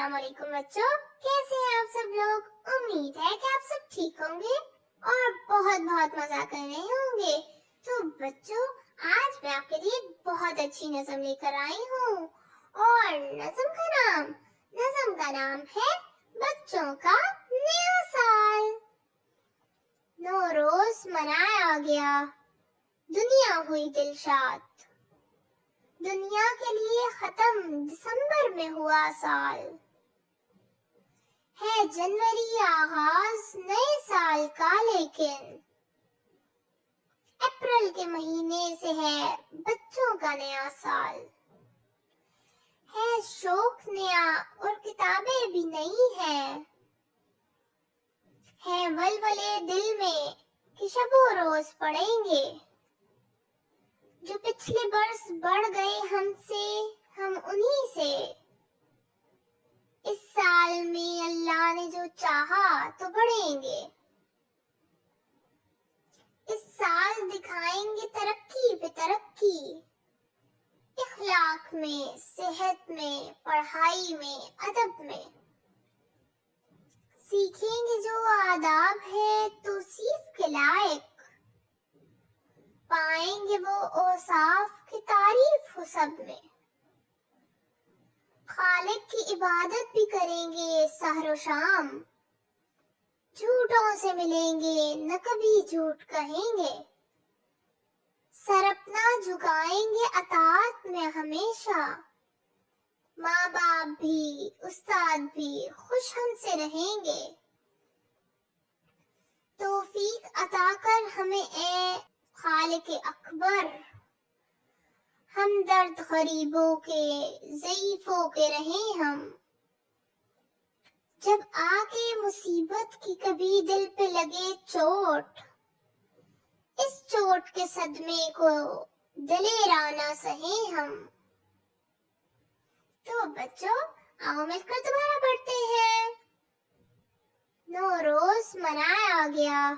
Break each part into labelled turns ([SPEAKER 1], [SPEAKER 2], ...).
[SPEAKER 1] अस्सलाम वालेकुम बच्चों, कैसे हैं आप सब लोग। उम्मीद है कि आप सब ठीक होंगे और बहुत बहुत मजा कर रहे होंगे। तो बच्चों, आज मैं आपके लिए बहुत अच्छी नज़म लेकर आई हूँ और नज़म का नाम है बच्चों का नया साल। नौरोज मनाया गया, दुनिया हुई दिलशाद, दुनिया के लिए खत्म दिसंबर में हुआ साल। है जनवरी आगाज नए साल का, लेकिन अप्रैल के महीने से है बच्चों का नया साल। है शौक नया और किताबें भी नई है वलवले दिल में कि शबो रोज पढ़ेंगे। जो पिछले बरस बढ़ गए हमसे, हम उन्हीं से। इस साल में अल्लाह ने जो चाहा तो बढ़ेंगे। इस साल दिखाएंगे तरक्की पे तरक्की, इखलाक में, सेहत में, पढ़ाई में, अदब में। सीखेंगे जो आदाब है तौसीफ के लायक, पाएंगे वो औसाफ की तारीफ हो सब में। खालिक की इबादत भी करेंगे सहरो शाम, झूठों से मिलेंगे न कभी झूठ कहेंगे। सर अपना झुकाएंगे अताअत में हमेशा, माँ बाप भी उस्ताद भी खुश हमसे रहेंगे। तौफीक अता कर हमें ए खालिक अकबर, हमदर्द गरीबों के ज़ईफों के रहें हम। जब आके मुसीबत की कभी दिल पे लगे चोट, इस चोट के सदमे को दलेराना सहे हम। तो बच्चों, आओ मिलकर दोबारा पढ़ते हैं। नौरोज मनाया गया,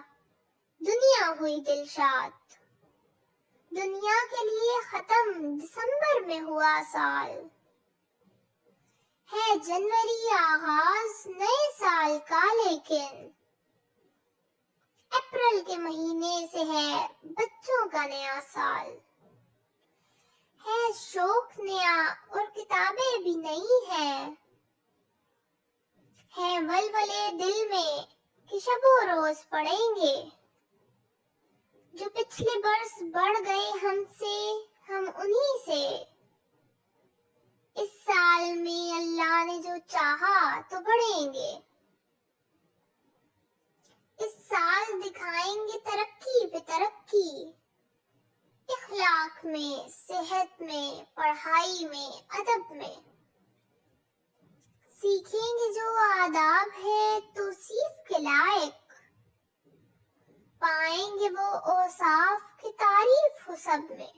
[SPEAKER 1] दुनिया हुई दिलशाद, दुनिया के लिए खत्म दिसंबर में हुआ साल। है जनवरी आगाज नए साल का, लेकिन अप्रैल के महीने से है बच्चों का नया साल। है शौक नया और किताबें भी नई है वलवले दिल में कि शबो रोज पढ़ेंगे। जो पिछले बरस बढ़ गए हमसे, हम उन्हीं से। इस साल में अल्लाह ने जो चाहा तो बढ़ेंगे। इस साल दिखाएंगे तरक्की पे तरक्की, इखलाक में, सेहत में, पढ़ाई में, अदब में। सीखेंगे जो आदाब है तौसीफ के लायक, पाएंगे वो औसाफ की तारीफ हो सब में।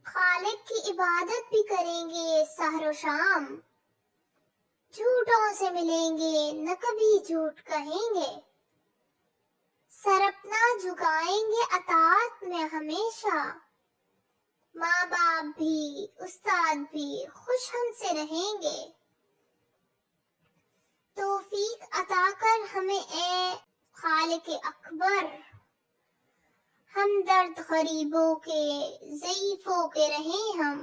[SPEAKER 1] खालिक की इबादत भी करेंगे सहरो शाम, झूठों से मिलेंगे न कभी झूठ कहेंगे। सर अपना झुकाएंगे अताअत में हमेशा, माँ बाप भी उस्ताद भी खुश हमसे रहेंगे। तौफीक अता कर हमें ए खालिक अकबर, हमदर्द गरीबों के ज़ईफों के रहें हम।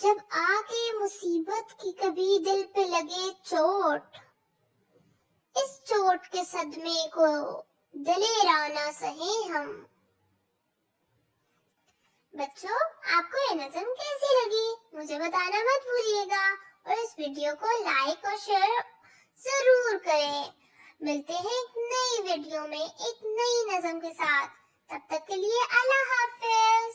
[SPEAKER 1] जब आके मुसीबत की कभी दिल पे लगे चोट, इस चोट के सदमे को दलेराना सहे हम। बच्चों, आपको ये नज़म कैसी लगी मुझे बताना मत भूलिएगा और इस वीडियो को लाइक और शेयर जरूर करें। मिलते हैं एक नई वीडियो में एक नई नज़म के साथ। तब तक के लिए अल्लाह हाफिज।